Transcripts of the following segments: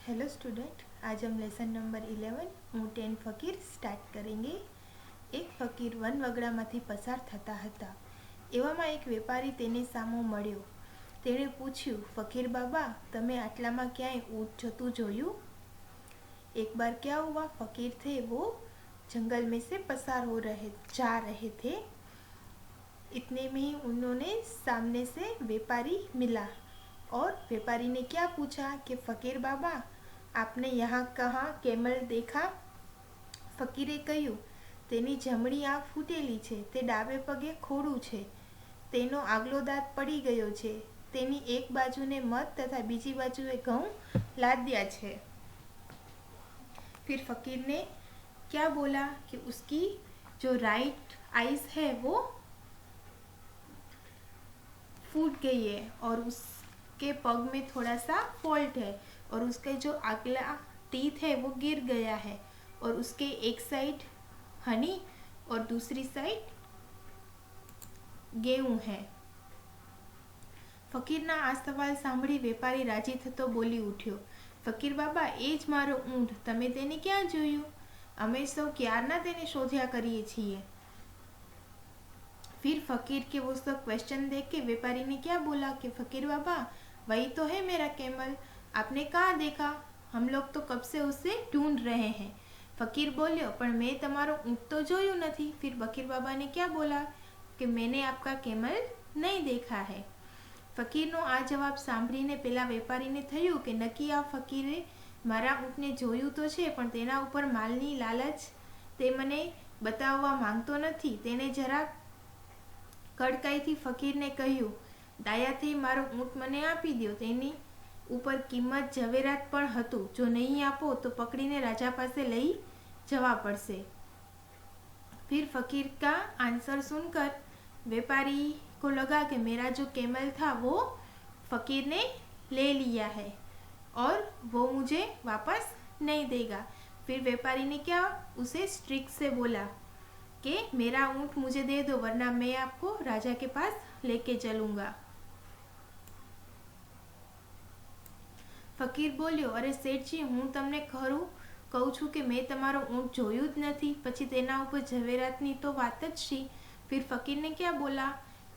Hello student, आज हम lesson number 11 ऊँट एंड ફકીર સ્ટાર્ટ કરેંગે। એક ફકીર વનવગડામાંથી પસાર થતા હતા। એવામાં એક વેપારી તેને સામો મળ્યો। તેણે પૂછ્યું, ફકીર બાબા, તમે આટલામાં ક્યાંય ઊંટ જતું જોયું? एक बार क्या हुआ, फकीर थे वो जंगल में से पसार जा रहे थे। इतने में ही उन्होंने सामने से व्यापारी मिला और व्यापारी ने क्या पूछा कि फकीर बाबा, आपने यहाँ कहाँ કેમલ દેખા? ફકીરે કહ્યું, તેની જમણી આંખ ફૂટેલી છે, તે ડાબે પગે ખોડું છે, તેનો આગલો દાંત પડી ગયો છે, તેની એક બાજુને મધ તથા બીજી બાજુએ ઘઉં લાદ્યા છે। फिर फकीर ने क्या बोला कि उसकी जो राइट आइज है वो फूट गई है और उसके पग में थोड़ा सा फॉल्ट है और उसके जो अगला टीथ है वो गिर गया है और उसके एक साइड हनी और दूसरी साइड गेहूं है। ફકીરના આ સવાલ સાંભળી વેપારી રાજી થતો બોલી ઉઠ્યો, ફકીર બાબા, એ જ મારો ઊંટ, તમે તેને ક્યાં જોયું? અમે સૌ ક્યારના તેને શોધ્યા કરીએ છીએ। फिर फकीर के वो सब क्वेश्चन देख के व्यापारी ने क्या बोला कि फकीर बाबा, वही तो है मेरा कैमल, आपने कहाँ देखा? हम लोग तो कब से उसे ढूंढ रहे हैं। फकीर बोल्यो, पर मैं तमारो ऊँट तो जोયું નથી। फिर फकीर बाबा ने क्या बोला कि मैंने आपका कैमल नहीं देखा है। ફકીરનો આ જવાબ સાંભળીને પેલા વેપારીને થયું કે નક્કી આ ફકીરે મારા ઊંટને જોયું તો છે, પણ તેના ઉપર માલની લાલચ તે મને બતાવવા માંગતો નથી। તેણે જરા કડકાઈથી ફકીરને કહ્યું, દાયાથી મારો ઊંટ મને આપી દો, તેની ઉપર કિંમત ઝવેરાત પણ હતું, જો નહીં આપો તો પકડીને રાજા પાસે લઈ જવા પડશે। फिर फकीर का आंसर सुनकर व्यापारी को लगा कि मेरा जो कैमल था वो फकीर ने ले लिया है और वो मुझे वापस नहीं देगा। फिर व्यापारी ने क्या उसे स्ट्रिक्ट से बोला कि मेरा ऊँट मुझे दे दो, वरना मैं आपको राजा के पास लेके चलूँगा। ફકીર બોલ્યો, અરે શેઠજી, હું તમને ખરું કહું છું કે મેં તમારો ઊંટ જોયું જ નથી, પછી તેના ઉપર ઝવેરાતની તો વાત જ શી। फिर फकीर ने क्या बोला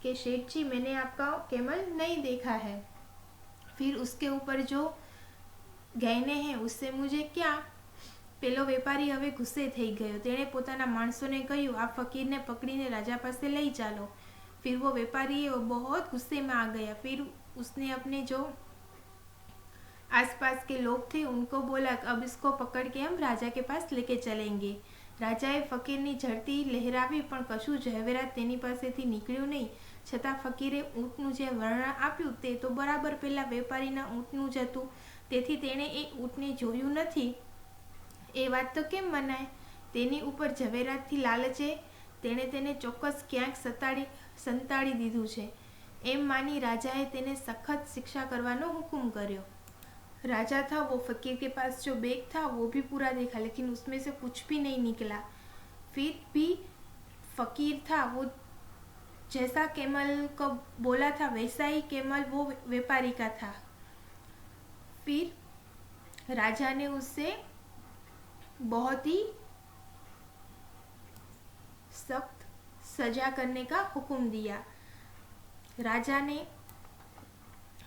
कि शेठ जी, मैंने आपका कैमल नहीं देखा है, फिर उसके ऊपर जो गहने हैं उससे मुझे क्या? પેલો વેપારી હવે ગુસ્સે થઈ ગયો। તેણે પોતાના માણસોને કહ્યું, આ ફકીરને પકડીને રાજા પાસે લઈ ચાલો। फिर वो व्यापारी बहुत गुस्से में आ गया। फिर उसने अपने जो आसपास के लोग थे उनको बोला, अब इसको पकड़ के हम राजा के पास लेके चलेंगे। રાજાએ ફકીરની ઝડતી લહેરાવી, પણ કશું ઝવેરાત તેની પાસેથી નીકળ્યું નહીં। છતાં ફકીરે ઊંટનું જે વર્ણન આપ્યું તે તો બરાબર પેલા વેપારીના ઊંટનું જ હતું, તેથી તેણે એ ઊંટને જોયું નથી। એ વાત તો કેમ મનાય? તેની ઉપર ઝવેરાતથી લાલચે તેણે તેને ચોક્કસ ક્યાંક સંતાડી દીધું છે। એમ માની રાજાએ તેને સખત શિક્ષા કરવાનો હુકમ કર્યો। राजा था, वो फकीर के पास जो बैग था वो भी पूरा देखा, लेकिन उसमें से कुछ भी नहीं निकला। फिर भी फकीर था, वो जैसा कैमल को बोला था वैसा ही कैमल वो व्यापारी का था। फिर राजा ने उससे बहुत ही सख्त सजा करने का हुक्म दिया।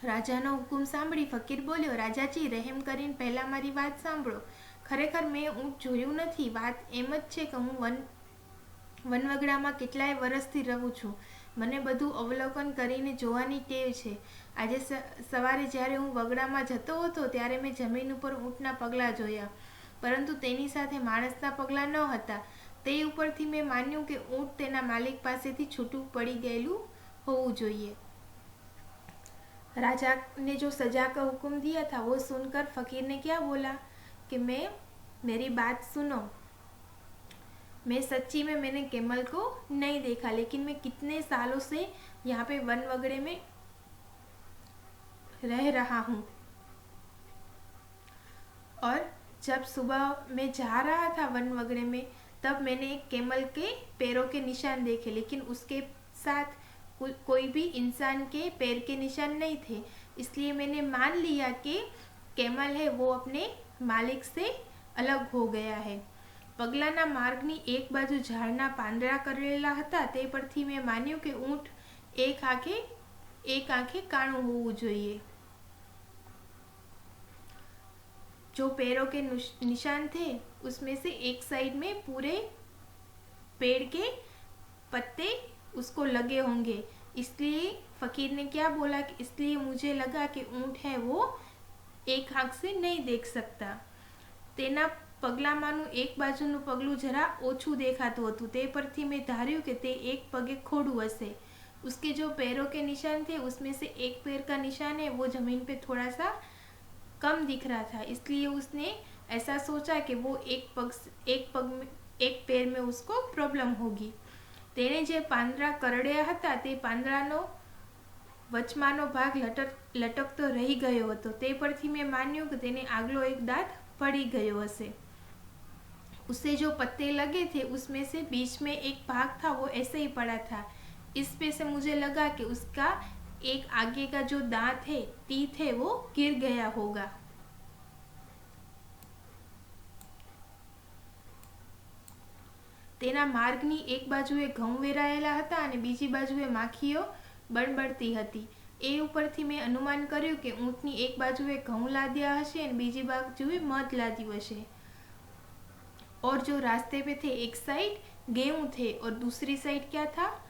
રાજાનો હુકમ સાંભળી ફકીર બોલ્યો, રાજાજી, રહેમ કરીને પહેલાં મારી વાત સાંભળો। ખરેખર મેં ઊંટ જોયું નથી। વાત એમ જ છે કે હું વનવગડામાં કેટલાય વર્ષથી રહું છું। મને બધું અવલોકન કરીને જોવાની ટેવ છે। આજે સવારે જ્યારે હું વગડામાં જતો હતો ત્યારે મેં જમીન ઉપર ઊંટના પગલાં જોયા, પરંતુ તેની સાથે માણસના પગલાં ન હતા। તે ઉપરથી મેં માન્યું કે ઊંટ તેના માલિક પાસેથી છૂટું પડી ગયેલું હોવું જોઈએ। राजा ने जो सजा का हुक्म दिया था वो सुनकर फकीर ने क्या बोला कि मेरी बात सुनो, मैं सच्ची में मैंने कैमल को नहीं देखा, लेकिन मैं कितने सालों से यहाँ पे वनवगड़े में रह रहा हूँ और जब सुबह मैं जा रहा था वनवगड़े में तब मैंने एक कैमल के पैरों के निशान देखे, लेकिन उसके साथ कोई भी इंसान के पैर के निशान नहीं थे। इसलिए मैंने मान लिया कि कैमल है वो अपने मालिक से अलग हो गया है। પગલાના માર્ગની એક બાજુ ઝાડના પાંદડા કરેલા હતા તે પરથી મેં માન્યું કે ઊંટ એક આંખે કાણું હોવું જોઈએ। जो पैरों के निशान थे उसमें से एक साइड में पूरे पेड़ के पत्ते उसको लगे होंगे, इसलिए फकीर ने क्या बोला कि इसलिए मुझे लगा कि ऊंट है वो एक आंख से नहीं देख सकता। तेना पगलामाનું एक बाजुનું पगલું जरा ओछું देखाતું હતું તે પરથી મેં ધાર્યું कि તે एक पगे खोड़ू हसे। उसके जो पैरों के निशान थे उसमें से एक पैर का निशान है वो जमीन पे थोड़ा सा कम दिख रहा था, इसलिए उसने ऐसा सोचा कि वो एक पैर में उसको प्रॉब्लम होगी। तेने जे પાંદડા કરડ્યા હતા તે પાંદડાનો વચમાંનો ભાગ લટકતો રહી ગયો હતો તે પરથી મેં માન્યું કે તેને આગલો એક દાંત પડી ગયો હશે। उसे जो पत्ते लगे थे उसमें से बीच में एक भाग था वो ऐसे ही पड़ा था, इस पे से मुझे लगा कि उसका एक आगे का जो दांत है टीथ है वो गिर गया होगा। तेना मार्गनी एक बाजुए घऊं वेरायेला हता अने बीजी बाजुए माखीओ बणबणती हती। ए उपरथी मैं अनुमान कर्युं के ऊंटनी एक बाजुए घऊं लाद्या हशे अने बीजी बाजुए मध लाद्युं हशे। और जो रास्ते पे थे एक साइड गेहूं थे और दूसरी साइड क्या था,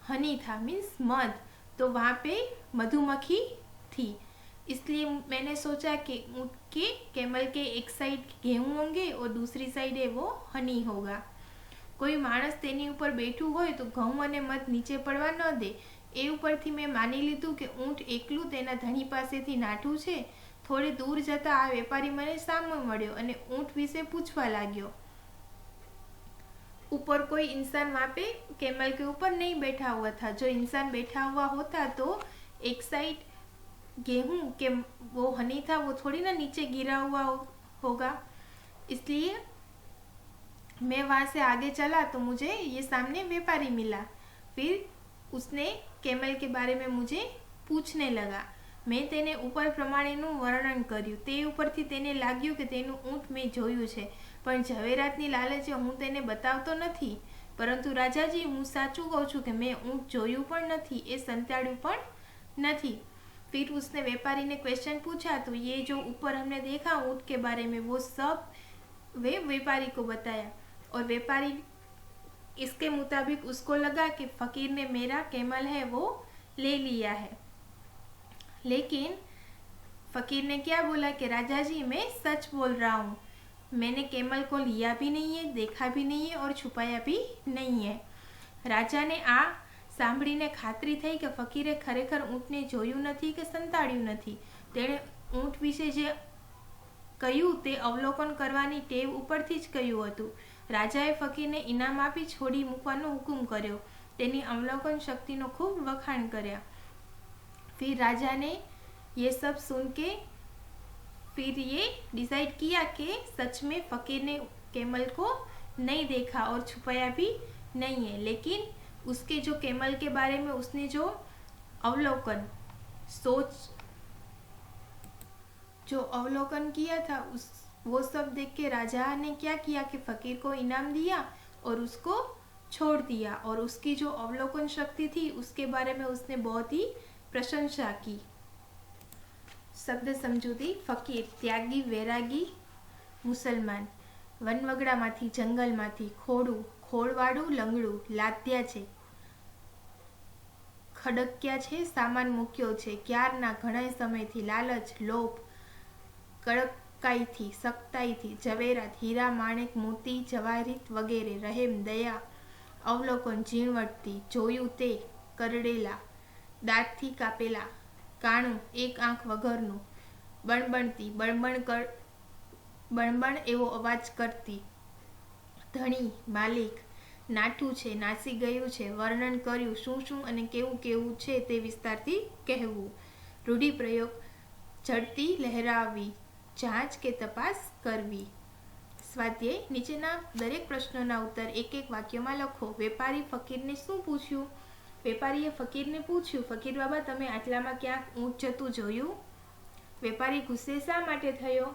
हनी था, मीन्स मध, तो वहाँ पे मधुमक्खी थी। इसलिए मैंने सोचा कि ऊँट के कैमल के एक साइड गेहूं होंगे और दूसरी साइड है वो हनी होगा। कोई माणस तेनी ऊपर बैठू होय तो घऊं अने मध नीचे पड़वा न दे। ए उपरथी मैं मानी लीधुं कि ऊँट एकलू तेना धणी पासेथी नाठुं छे। थोड़े दूर जता आ वेपारी मने सामे मळ्यो अने ऊँट विषे पूछवा लाग्यो। ऊपर कोई इंसान वहाँ पे कैमल के ऊपर नहीं बैठा हुआ था, जो इंसान बैठा हुआ होता तो एक साइड गेहूं के वो हनी था वो थोड़ी ना नीचे गिरा हुआ होगा। इसलिए मैं वहाँ से आगे चला तो मुझे ये सामने व्यापारी मिला। फिर उसने कैमल के बारे में मुझे पूछने लगा। मैं तेने ऊपर प्रमाणेનું વર્ણન કર્યું। તે ઉપરથી તેને લાગ્યું કે તેનું ઊંટ મેં જોયું છે, પણ ઝવેરાતની લાલચે હું તેને બતાવતો નથી। પરંતુ રાજાજી, હું સાચું કહું છું કે મેં ઊંટ જોયું પણ નથી, એ સંતાડ્યું પણ નથી। फिर उसने व्यापारी ने क्वेश्चन पूछा तो ये जो ऊपर हमने देखा ऊँट के बारे में वो सब वे व्यापारी को बताया। और व्यापारी इसके मुताबिक उसको लगा कि फकीर ने मेरा कैमल है वो ले लिया है। लेकिन फकीर ने क्या बोला कि राजा जी, मैं सच बोल रहा हूँ, मैंने कैमल को लिया भी नहीं है, देखा भी नहीं है और छुपाया भी नहीं है। राजा ने आ सांभळीने खातरी थई कि फकीरे खरेखर ऊँटने जोयुं नथी के संताड्युं नथी। तेणे ऊँट विषे जे कह्युं ते अवलोकन करवानी टेव उपरथी ज कह्युं हतुं। राजाए फकीरने इनाम आपी छोड़ी मूकવાનો हुकुम कर्यो। तेनी अवलोकन शक्तिनो खूब वखाण कर्या। फिर राजा ने ये सब सुन के फिर ये डिसाइड किया कि सच में फकीर ने कैमल को नहीं देखा और छुपाया भी नहीं है। लेकिन उसके जो कैमल के बारे में उसने जो अवलोकन किया था वो सब देख के राजा ने क्या किया कि फकीर को इनाम दिया और उसको छोड़ दिया। और उसकी जो अवलोकन शक्ति थी उसके बारे में उसने बहुत ही प्रशंसा की। शब्द समझूती। फकीर त्यागी, वैरागी, मुसलमान। वनवगડામાંથી જંગલમાંથી ખોડું, ખોળવાળું લંગડું લાદ્યા છે, ખડક્યા છે, સામાન મૂક્યો છે ક્યારના ઘણા સમયથી, લાલચ, લોભ, કડકાઈથી, સખ્તાઈથી, ઝવેરાત, હીરા, માણેક, મોતી, જવાહિરીત વગેરે, રહેમ, દયા, અવલોકન, ઝીણવટથી, જોયું તે, કરડેલા, દાંતથી કાપેલા, કાણું, એક આંખ વગરનું, બણબણતી, બણબણ એવો અવાજ કરતી, ધણી, માલિક, નાઠું છે, નાસી ગયું છે, વર્ણન કર્યું, શું શું અને કેવું કેવું છે તે વિસ્તારથી કહેવું। રૂઢિપ્રયોગ: ઝડતી, લહેરાવી, જાંચ કે તપાસ કરવી। સ્વાધ્યાય: નીચેના દરેક પ્રશ્નોના ઉત્તર એક એક વાક્યમાં લખો। વેપારી ફકીરને શું પૂછ્યું? વેપારીએ ફકીરને પૂછ્યું, ફકીર બાબા, તમે આટલામાં ક્યાંક ઊંટ જતું જોયું? વેપારી ગુસ્સે શા માટે થયો?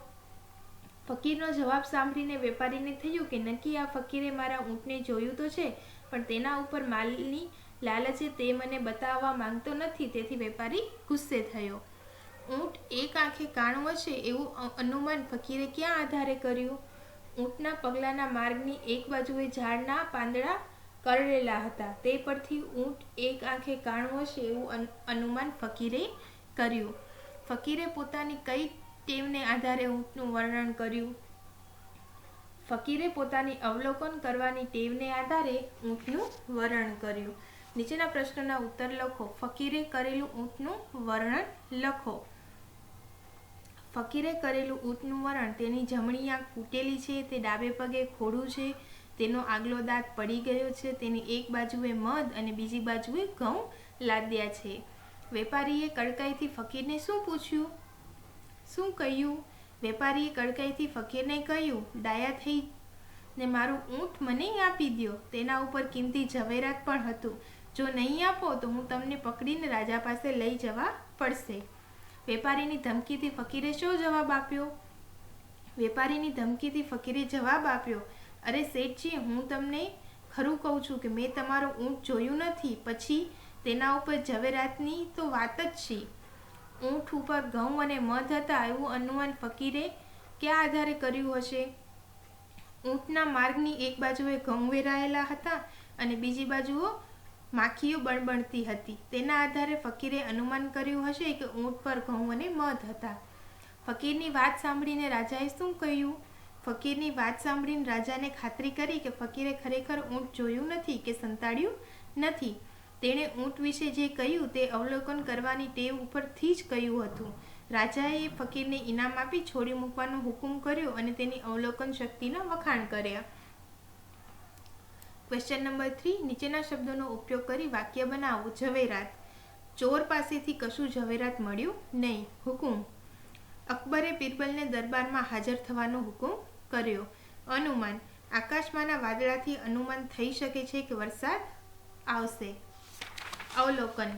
ફકીરનો જવાબ સાંભળીને વેપારીને થયું કે નક્કી આ ફકીરે મારા ઊંટને જોયું તો છે, પણ તેના ઉપર માલની લાલચે તે મને બતાવવા માંગતો નથી, તેથી વેપારી ગુસ્સે થયો. ઊંટ એક આંખે કાણો હશે એવું અનુમાન ફકીરે ક્યાં આધારે કર્યું? ઊંટના પગલાના માર્ગની એક બાજુએ ઝાડના પાંદડા કરડેલા હતા, તે પરથી ઊંટ એક આંખે કાણો હશે એવું અનુમાન ફકીરે કર્યું. ફકીરે પોતાની કઈ ટેવને આધારે ઊંટનું વર્ણન કર્યું? ફકીરે પોતાની અવલોકન કરવાની ટેવને આધારે ઊંટનું વર્ણન કર્યું. નીચેના પ્રશ્નોના ઉત્તર લખો. ફકીરે કરેલું ઊંટનું વર્ણન લખો. ફકીરે કરેલું ઊંટનું વર્ણન: તેની જમણી આંખ ફૂટેલી છે, તે ડાબે પગે ખોડું છે, તેનો આગલો દાંત પડી ગયો છે, તેની એક બાજુએ મધ અને બીજી બાજુએ ઘઉં લાદ્યા છે. વેપારીએ કડકાઈથી ફકીરને શું પૂછ્યું? શું કહ્યું? વેપારીએ કડકાઈથી ફકીરને કહ્યું, ડાયા થઈ ને મારું ઊંટ મને આપી દ્યો. તેના ઉપર કિંમતી ઝવેરાત પણ હતું. જો નહીં આપો તો હું તમને પકડીને રાજા પાસે લઈ જવા પડશે. વેપારીની ધમકીથી ફકીરે શું જવાબ આપ્યો? વેપારીની ધમકીથી ફકીરે જવાબ આપ્યો, અરે શેઠજી, હું તમને ખરું કહું છું કે મેં તમારું ઊંટ જોયું નથી, પછી તેના ઉપર ઝવેરાતની તો વાત જ છે. ઊંટ ઉપર ઘઉં અને મધ હતા એવું અનુમાન ફકીરે ક્યાં આધારે કર્યું હશે? ઊંટના માર્ગની એક બાજુએ ઘઉં વેરાયેલા હતા અને બીજી બાજુઓ માખીઓ બણબણતી હતી. તેના આધારે ફકીરે અનુમાન કર્યું હશે કે ઊંટ પર ઘઉં અને મધ હતા. ફકીરની વાત સાંભળીને રાજાએ શું કહ્યું? ફકીરની વાત સાંભળીને રાજાને ખાતરી કરી કે ફકીરે ખરેખર ઊંટ જોયું નથી કે સંતાડ્યું નથી. તેણે ઊંટ વિશે જે કહ્યું તે અવલોકન કરવાની ટેવ ઉપરથી જ કહ્યું હતું. રાજાએ ફકીરને ઇનામ આપી છોડી મૂકવાનો હુકમ કર્યો અને તેની અવલોકન શક્તિના વખાણ કર્યા. Question number 3. નીચેના શબ્દોનો ઉપયોગ કરી વાક્ય બનાવો. ઝવેરાત: ચોર પાસેથી કશું ઝવેરાત મળ્યું નહીં. હુકુમ: અકબરે બિરબલને દરબારમાં હાજર થવાનો હુકમ કર્યો. અનુમાન: આકાશમાંના વાદળાથી અનુમાન થઈ શકે છે કે વરસાદ આવશે. અવલોકન: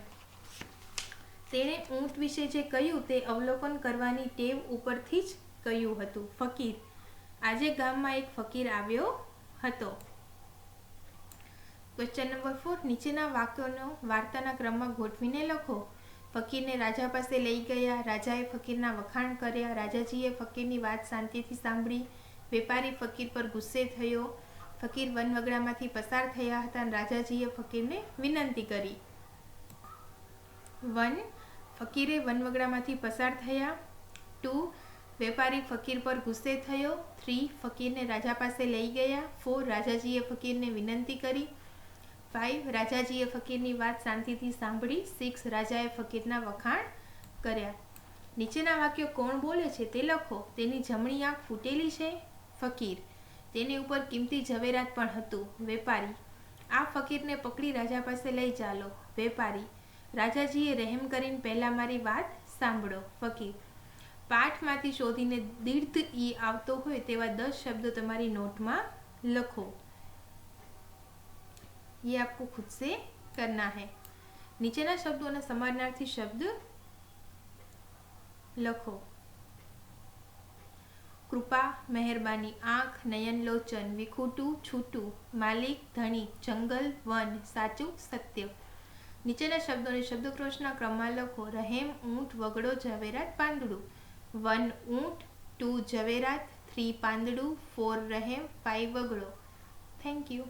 તેણે ઊંટ વિશે જે કહ્યું તે અવલોકન કરવાની ટેવ ઉપરથી જ કહ્યું હતું. ફકીર: આજે ગામમાં એક ફકીર આવ્યો હતો. Question number 4. નીચેના વાક્યોનો વાર્તાના ક્રમમાં ગોઠવીને લખો. ફકીરને રાજા પાસે લઈ ગયા. રાજાએ ફકીરના વખાણ કર્યા. રાજાજીએ ફકીરની વાત શાંતિથી સાંભળી. વેપારી ફકીર પર ગુસ્સે થયો. ફકીર વનવગડામાંથી પસાર થયા હતા અને રાજાજીએ ફકીરને વિનંતી કરી. 1. ફકીરે વનવગડામાંથી પસાર થયા. 2. વેપારી ફકીર પર ગુસ્સે થયો. 3. ફકીરને રાજા પાસે લઈ ગયા. 4. રાજાજીએ ફકીરને વિનંતી કરી. 5. રાજાજીએ ફકીરની વાત શાંતિથી સાંભળી. 6. રાજાએ ફકીરના વખાણ કર્યા. નીચેના વાક્યો કોણ બોલે છે તે લખો. તેની જમણી આંખ ફૂટેલી છે. ફકીર: તેની ઉપર કિંમતી ઝવેરાત પણ હતું. વેપારી: આ ફકીરને પકડી રાજા પાસે લઈ ચાલો. વેપારી: રાજાજીએ રહેમ કરીને પહેલા મારી વાત સાંભળો. ફકીર: પાઠમાંથી શોધીને દીર્ઘ ઈ આવતો હોય તેવા 10 શબ્દો તમારી नोटમાં લખો. ये आपको खुद से करना है. નીચેના શબ્દોના સમાનાર્થી શબ્દ લખો. કૃપા, મહેરબાની, આંખ, નયન, લોચન, વિખૂટું, છૂટું, માલિક, ધણી, જંગલ, વન, સાચું, સત્ય. નીચેના શબ્દોને શબ્દકોશના ક્રમમાં લખો. રહેમ, ઊંટ, વગડો, ઝવેરાત, પાંદડું. 1 ઊંટ, 2 ઝવેરાત, 3 પાંદડું, 4 રહેમ, 5 વગડો. Thank you.